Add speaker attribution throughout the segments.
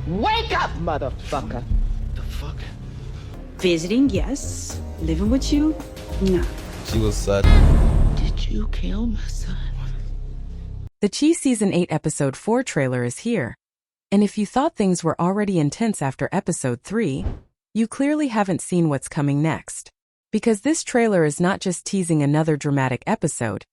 Speaker 1: Wake up, motherfucker!
Speaker 2: The fuck?
Speaker 3: Visiting, yes. Living with you, no.
Speaker 2: She was sad.
Speaker 1: Did you kill my son?
Speaker 4: The Cheese Season 8 Episode 4 trailer is here. And if you thought things were already intense after Episode 3, you clearly haven't seen what's coming next. Because this trailer is not just teasing another dramatic episode,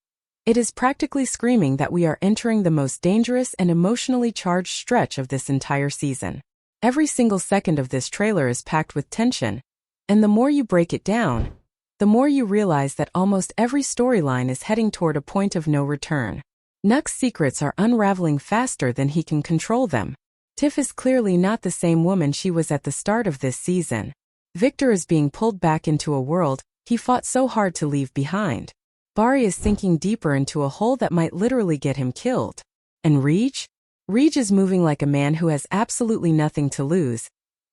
Speaker 4: it is practically screaming that we are entering the most dangerous and emotionally charged stretch of this entire season. Every single second of this trailer is packed with tension, and the more you break it down, the more you realize that almost every storyline is heading toward a point of no return. Nuck's secrets are unraveling faster than he can control them. Tiff is clearly not the same woman she was at the start of this season. Victor is being pulled back into a world he fought so hard to leave behind. Bari is sinking deeper into a hole that might literally get him killed. And Rege? Rege is moving like a man who has absolutely nothing to lose,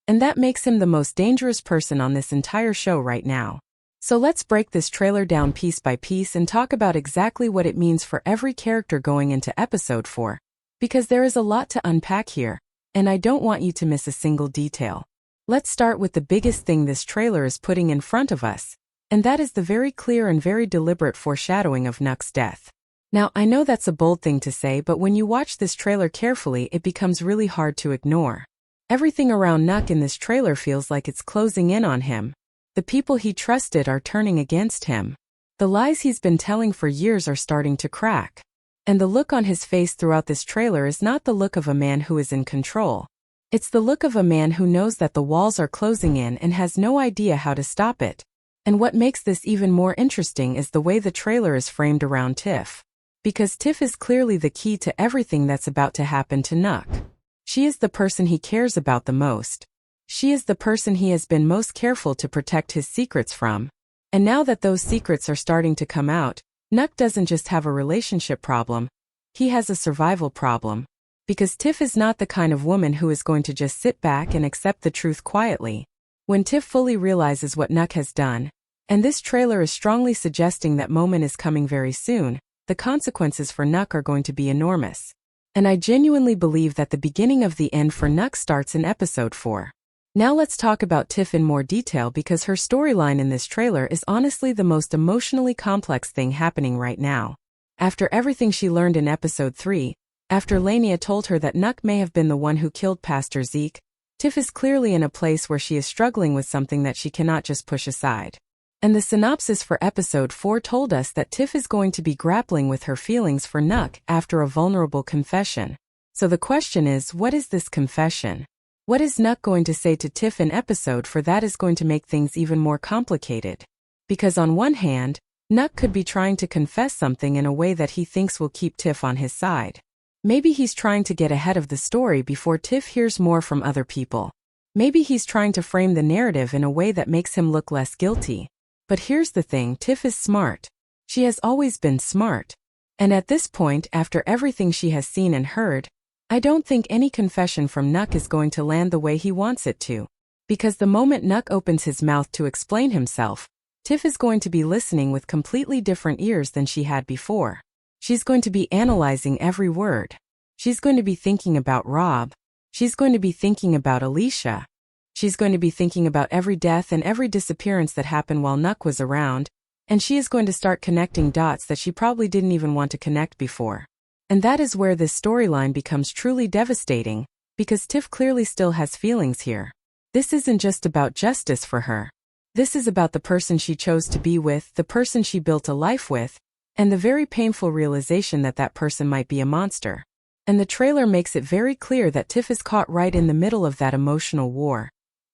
Speaker 4: and that makes him the most dangerous person on this entire show right now. So let's break this trailer down piece by piece and talk about exactly what it means for every character going into Episode 4, because there is a lot to unpack here, and I don't want you to miss a single detail. Let's start with the biggest thing this trailer is putting in front of us, and that is the very clear and very deliberate foreshadowing of Nuck's death. Now, I know that's a bold thing to say, but when you watch this trailer carefully, it becomes really hard to ignore. Everything around Nuck in this trailer feels like it's closing in on him. The people he trusted are turning against him. The lies he's been telling for years are starting to crack. And the look on his face throughout this trailer is not the look of a man who is in control. It's the look of a man who knows that the walls are closing in and has no idea how to stop it. And what makes this even more interesting is the way the trailer is framed around Tiff. Because Tiff is clearly the key to everything that's about to happen to Nuck. She is the person he cares about the most. She is the person he has been most careful to protect his secrets from. And now that those secrets are starting to come out, Nuck doesn't just have a relationship problem, he has a survival problem. Because Tiff is not the kind of woman who is going to just sit back and accept the truth quietly. When Tiff fully realizes what Nuck has done, and this trailer is strongly suggesting that moment is coming very soon, the consequences for Nuck are going to be enormous. And I genuinely believe that the beginning of the end for Nuck starts in Episode 4. Now let's talk about Tiff in more detail because her storyline in this trailer is honestly the most emotionally complex thing happening right now. After everything she learned in Episode 3, after Lania told her that Nuck may have been the one who killed Pastor Zeke, Tiff is clearly in a place where she is struggling with something that she cannot just push aside. And the synopsis for Episode 4 told us that Tiff is going to be grappling with her feelings for Nuck after a vulnerable confession. So the question is, what is this confession? What is Nuck going to say to Tiff in Episode 4 that is going to make things even more complicated? Because on one hand, Nuck could be trying to confess something in a way that he thinks will keep Tiff on his side. Maybe he's trying to get ahead of the story before Tiff hears more from other people. Maybe he's trying to frame the narrative in a way that makes him look less guilty. But here's the thing, Tiff is smart. She has always been smart. And at this point, after everything she has seen and heard, I don't think any confession from Nuck is going to land the way he wants it to. Because the moment Nuck opens his mouth to explain himself, Tiff is going to be listening with completely different ears than she had before. She's going to be analyzing every word. She's going to be thinking about Rob. She's going to be thinking about Alicia. She's going to be thinking about every death and every disappearance that happened while Nuck was around, and she is going to start connecting dots that she probably didn't even want to connect before. And that is where this storyline becomes truly devastating, because Tiff clearly still has feelings here. This isn't just about justice for her. This is about the person she chose to be with, the person she built a life with, and the very painful realization that that person might be a monster. And the trailer makes it very clear that Tiff is caught right in the middle of that emotional war.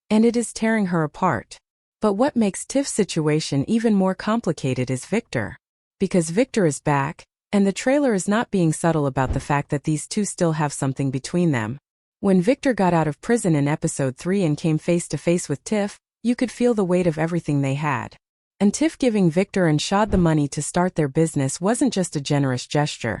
Speaker 4: And it is tearing her apart. But what makes Tiff's situation even more complicated is Victor. Because Victor is back, and the trailer is not being subtle about the fact that these two still have something between them. When Victor got out of prison in Episode 3 and came face to face with Tiff, you could feel the weight of everything they had. And Tiff giving Victor and Shad the money to start their business wasn't just a generous gesture.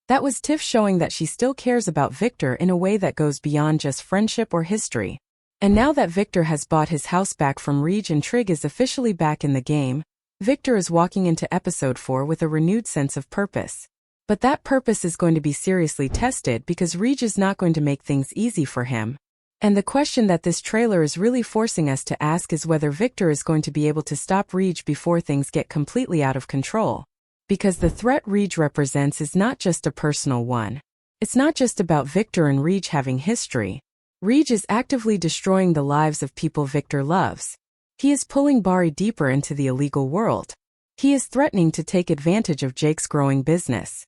Speaker 4: That was Tiff showing that she still cares about Victor in a way that goes beyond just friendship or history. And now that Victor has bought his house back from Rege and Trig is officially back in the game, Victor is walking into Episode 4 with a renewed sense of purpose. But that purpose is going to be seriously tested because Rege is not going to make things easy for him. And the question that this trailer is really forcing us to ask is whether Victor is going to be able to stop Rege before things get completely out of control. Because the threat Rege represents is not just a personal one. It's not just about Victor and Rege having history. Rege is actively destroying the lives of people Victor loves. He is pulling Bari deeper into the illegal world. He is threatening to take advantage of Jake's growing business.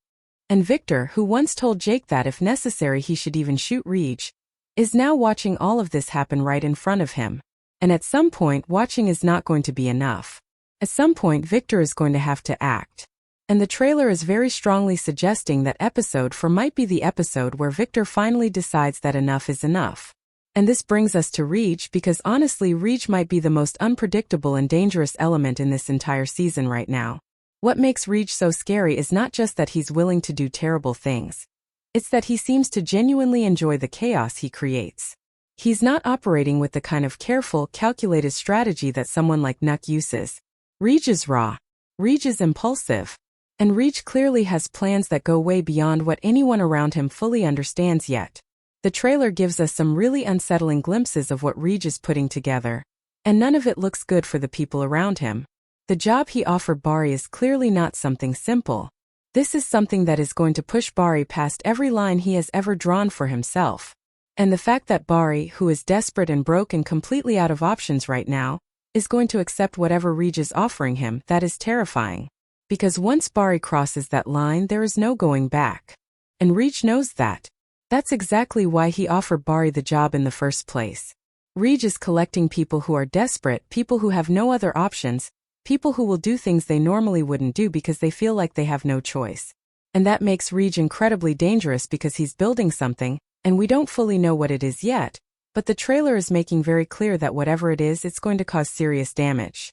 Speaker 4: And Victor, who once told Jake that if necessary he should even shoot Rege, is now watching all of this happen right in front of him. And at some point, watching is not going to be enough. At some point, Victor is going to have to act. And the trailer is very strongly suggesting that episode 4 might be the episode where Victor finally decides that enough is enough. And this brings us to Rege because honestly, Rege might be the most unpredictable and dangerous element in this entire season right now. What makes Rege so scary is not just that he's willing to do terrible things. It's that he seems to genuinely enjoy the chaos he creates. He's not operating with the kind of careful, calculated strategy that someone like Nuck uses. Rege is raw. Rege is impulsive. And Rege clearly has plans that go way beyond what anyone around him fully understands yet. The trailer gives us some really unsettling glimpses of what Rege is putting together. And none of it looks good for the people around him. The job he offered Bari is clearly not something simple. This is something that is going to push Bari past every line he has ever drawn for himself. And the fact that Bari, who is desperate and broke and completely out of options right now, is going to accept whatever Rege is offering him, that is terrifying. Because once Bari crosses that line, there is no going back. And Rege knows that. That's exactly why he offered Bari the job in the first place. Rege is collecting people who are desperate, people who have no other options, people who will do things they normally wouldn't do because they feel like they have no choice. And that makes Rege incredibly dangerous because he's building something, and we don't fully know what it is yet, but the trailer is making very clear that whatever it is, it's going to cause serious damage.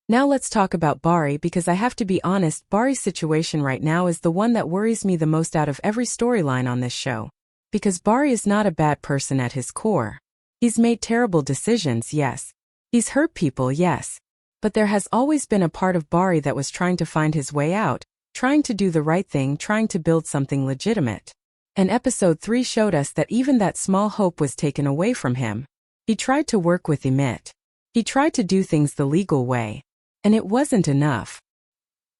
Speaker 4: Now let's talk about Bari because I have to be honest, Bari's situation right now is the one that worries me the most out of every storyline on this show. Because Bari is not a bad person at his core. He's made terrible decisions, yes. He's hurt people, yes. But there has always been a part of Bari that was trying to find his way out, trying to do the right thing, trying to build something legitimate. And episode 3 showed us that even that small hope was taken away from him. He tried to work with Emmett. He tried to do things the legal way. And it wasn't enough.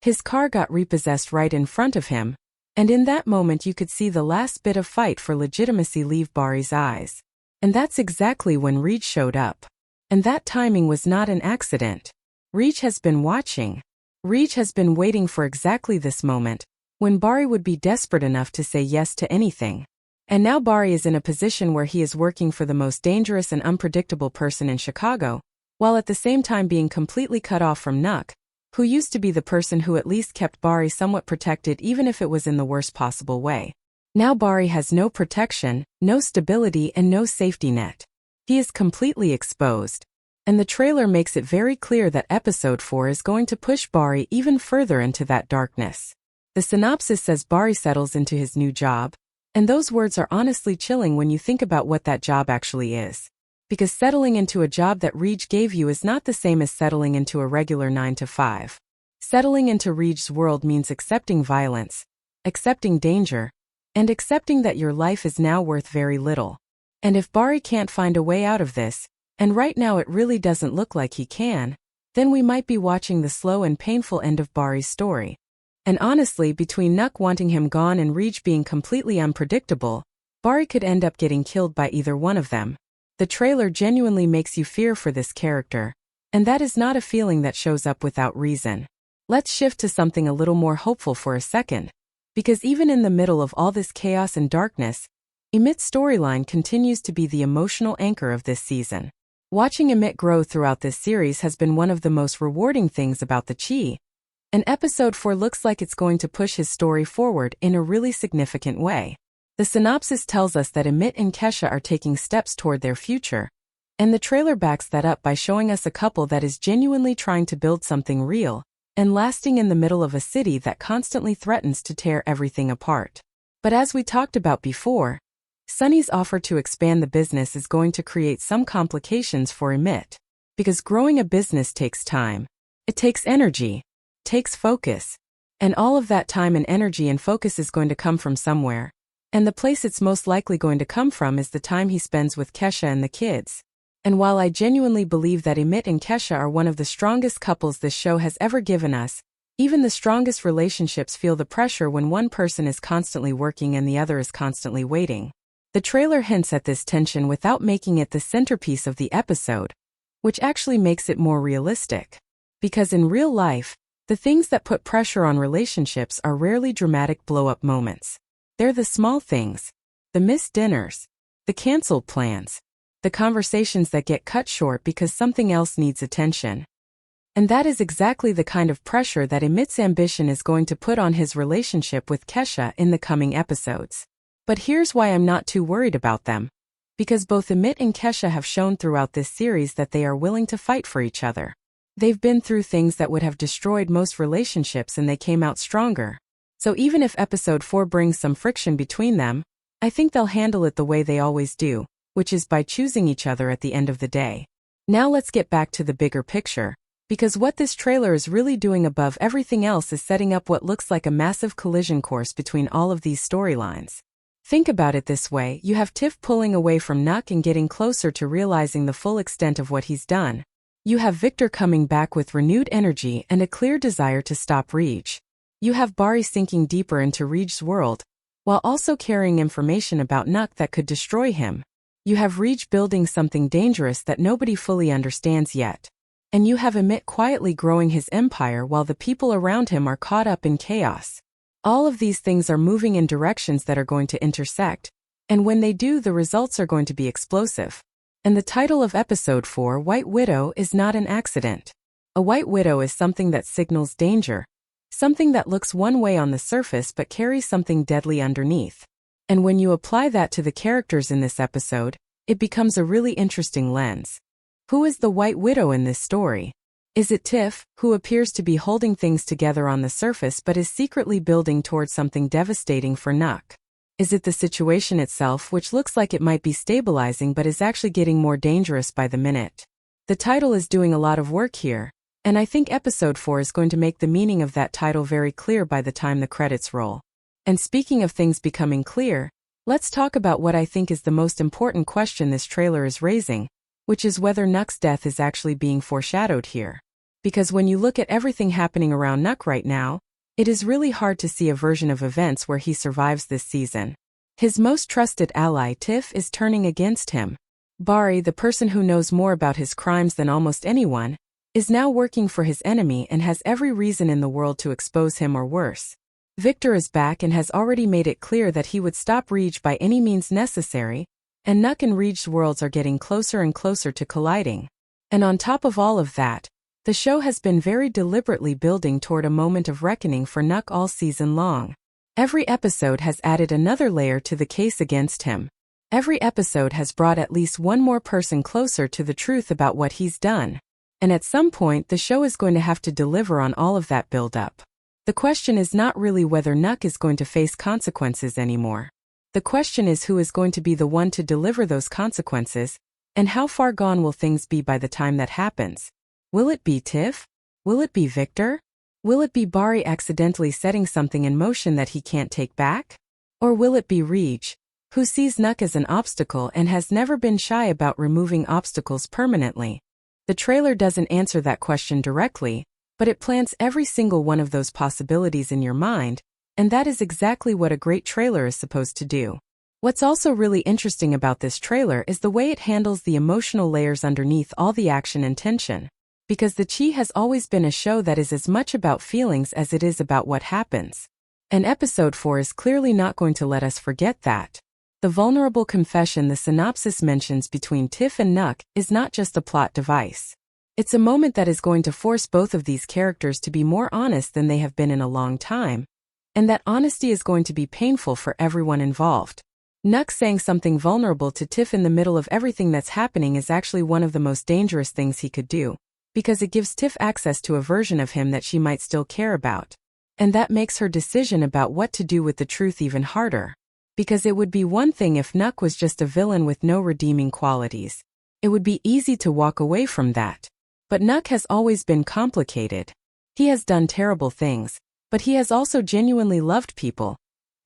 Speaker 4: His car got repossessed right in front of him, and in that moment you could see the last bit of fight for legitimacy leave Bari's eyes. And that's exactly when Rege showed up. And that timing was not an accident. Rege has been watching. Rege has been waiting for exactly this moment, when Bari would be desperate enough to say yes to anything. And now Bari is in a position where he is working for the most dangerous and unpredictable person in Chicago, while at the same time being completely cut off from Nuck, who used to be the person who at least kept Bari somewhat protected even if it was in the worst possible way. Now Bari has no protection, no stability, and no safety net. He is completely exposed. And the trailer makes it very clear that episode 4 is going to push Bari even further into that darkness. The synopsis says Bari settles into his new job, and those words are honestly chilling when you think about what that job actually is. Because settling into a job that Rege gave you is not the same as settling into a regular 9-to-5. Settling into Rege's world means accepting violence, accepting danger, and accepting that your life is now worth very little. And if Bari can't find a way out of this, and right now it really doesn't look like he can, then we might be watching the slow and painful end of Bari's story. And honestly, between Nuck wanting him gone and Rege being completely unpredictable, Bari could end up getting killed by either one of them. The trailer genuinely makes you fear for this character, and that is not a feeling that shows up without reason. Let's shift to something a little more hopeful for a second. Because even in the middle of all this chaos and darkness, Emmett's storyline continues to be the emotional anchor of this season. Watching Emmett grow throughout this series has been one of the most rewarding things about the Chi. And episode 4 looks like it's going to push his story forward in a really significant way. The synopsis tells us that Emmett and Kesha are taking steps toward their future, and the trailer backs that up by showing us a couple that is genuinely trying to build something real and lasting in the middle of a city that constantly threatens to tear everything apart. But as we talked about before, Sonny's offer to expand the business is going to create some complications for Emmett. Because growing a business takes time. It takes energy. Takes focus. And all of that time and energy and focus is going to come from somewhere. And the place it's most likely going to come from is the time he spends with Kesha and the kids. And while I genuinely believe that Emmett and Kesha are one of the strongest couples this show has ever given us, even the strongest relationships feel the pressure when one person is constantly working and the other is constantly waiting. The trailer hints at this tension without making it the centerpiece of the episode, which actually makes it more realistic. Because in real life, the things that put pressure on relationships are rarely dramatic blow-up moments. They're the small things, the missed dinners, the canceled plans, the conversations that get cut short because something else needs attention. And that is exactly the kind of pressure that Emmett's ambition is going to put on his relationship with Kesha in the coming episodes. But here's why I'm not too worried about them. Because both Emmett and Kesha have shown throughout this series that they are willing to fight for each other. They've been through things that would have destroyed most relationships and they came out stronger. So even if episode 4 brings some friction between them, I think they'll handle it the way they always do, which is by choosing each other at the end of the day. Now let's get back to the bigger picture, because what this trailer is really doing above everything else is setting up what looks like a massive collision course between all of these storylines. Think about it this way: you have Tiff pulling away from Nuck and getting closer to realizing the full extent of what he's done. You have Victor coming back with renewed energy and a clear desire to stop Rege. You have Bari sinking deeper into Rege's world, while also carrying information about Nuck that could destroy him. You have Rege building something dangerous that nobody fully understands yet. And you have Emmett quietly growing his empire while the people around him are caught up in chaos. All of these things are moving in directions that are going to intersect, and when they do, the results are going to be explosive. And the title of episode 4, White Widow, is not an accident. A white widow is something that signals danger, something that looks one way on the surface but carries something deadly underneath. And when you apply that to the characters in this episode, it becomes a really interesting lens. Who is the White Widow in this story? Is it Tiff, who appears to be holding things together on the surface but is secretly building towards something devastating for Nuck? Is it the situation itself, which looks like it might be stabilizing but is actually getting more dangerous by the minute? The title is doing a lot of work here, and I think episode 4 is going to make the meaning of that title very clear by the time the credits roll. And speaking of things becoming clear, let's talk about what I think is the most important question this trailer is raising, which is whether Nuck's death is actually being foreshadowed here. Because when you look at everything happening around Nuck right now, it is really hard to see a version of events where he survives this season. His most trusted ally, Tiff, is turning against him. Bari, the person who knows more about his crimes than almost anyone, is now working for his enemy and has every reason in the world to expose him or worse. Victor is back and has already made it clear that he would stop Rege by any means necessary, and Nuck and Rege's worlds are getting closer and closer to colliding. And on top of all of that, the show has been very deliberately building toward a moment of reckoning for Nuck all season long. Every episode has added another layer to the case against him. Every episode has brought at least one more person closer to the truth about what he's done. And at some point, the show is going to have to deliver on all of that build-up. The question is not really whether Nuck is going to face consequences anymore. The question is who is going to be the one to deliver those consequences, and how far gone will things be by the time that happens? Will it be Tiff? Will it be Victor? Will it be Bari accidentally setting something in motion that he can't take back? Or will it be Rege, who sees Nuck as an obstacle and has never been shy about removing obstacles permanently? The trailer doesn't answer that question directly, but it plants every single one of those possibilities in your mind, and that is exactly what a great trailer is supposed to do. What's also really interesting about this trailer is the way it handles the emotional layers underneath all the action and tension. Because The Chi has always been a show that is as much about feelings as it is about what happens. And episode 4 is clearly not going to let us forget that. The vulnerable confession the synopsis mentions between Tiff and Nuck is not just a plot device. It's a moment that is going to force both of these characters to be more honest than they have been in a long time, and that honesty is going to be painful for everyone involved. Nuck saying something vulnerable to Tiff in the middle of everything that's happening is actually one of the most dangerous things he could do, because it gives Tiff access to a version of him that she might still care about. And that makes her decision about what to do with the truth even harder. Because it would be one thing if Nuck was just a villain with no redeeming qualities. It would be easy to walk away from that. But Nuck has always been complicated. He has done terrible things, but he has also genuinely loved people.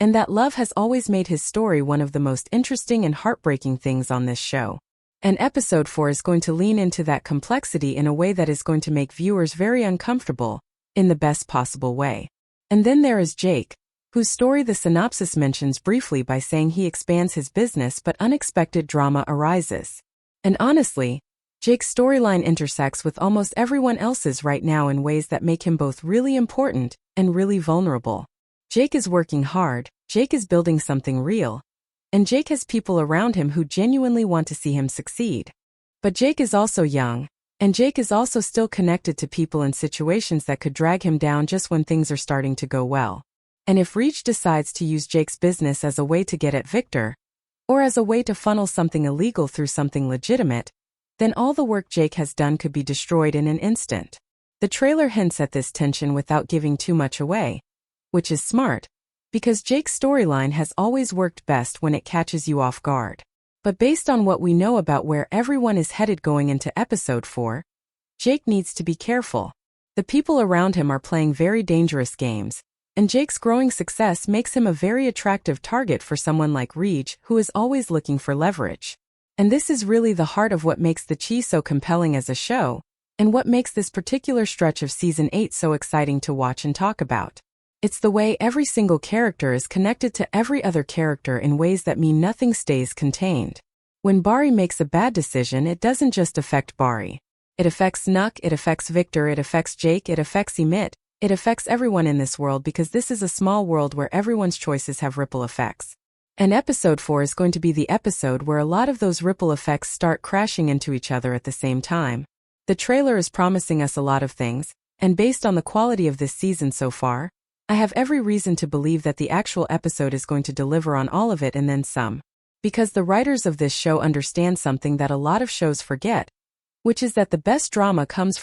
Speaker 4: and that love has always made his story one of the most interesting and heartbreaking things on this show. And episode 4 is going to lean into that complexity in a way that is going to make viewers very uncomfortable, in the best possible way. And then there is Jake, whose story the synopsis mentions briefly by saying he expands his business but unexpected drama arises. And honestly, Jake's storyline intersects with almost everyone else's right now in ways that make him both really important and really vulnerable. Jake is working hard, Jake is building something real, and Jake has people around him who genuinely want to see him succeed. But Jake is also young, and Jake is also still connected to people and situations that could drag him down just when things are starting to go well. And if Rege decides to use Jake's business as a way to get at Victor, or as a way to funnel something illegal through something legitimate, then all the work Jake has done could be destroyed in an instant. The trailer hints at this tension without giving too much away, which is smart, because Jake's storyline has always worked best when it catches you off guard. But based on what we know about where everyone is headed going into episode 4, Jake needs to be careful. The people around him are playing very dangerous games, and Jake's growing success makes him a very attractive target for someone like Rege, who is always looking for leverage. And this is really the heart of what makes The Chi so compelling as a show, and what makes this particular stretch of Season 8 so exciting to watch and talk about. It's the way every single character is connected to every other character in ways that mean nothing stays contained. When Bari makes a bad decision, it doesn't just affect Bari. It affects Nuck, it affects Victor, it affects Jake, it affects Emmett, it affects everyone in this world because this is a small world where everyone's choices have ripple effects. And episode 4 is going to be the episode where a lot of those ripple effects start crashing into each other at the same time. The trailer is promising us a lot of things, and based on the quality of this season so far, I have every reason to believe that the actual episode is going to deliver on all of it and then some. Because the writers of this show understand something that a lot of shows forget, which is that the best drama comes from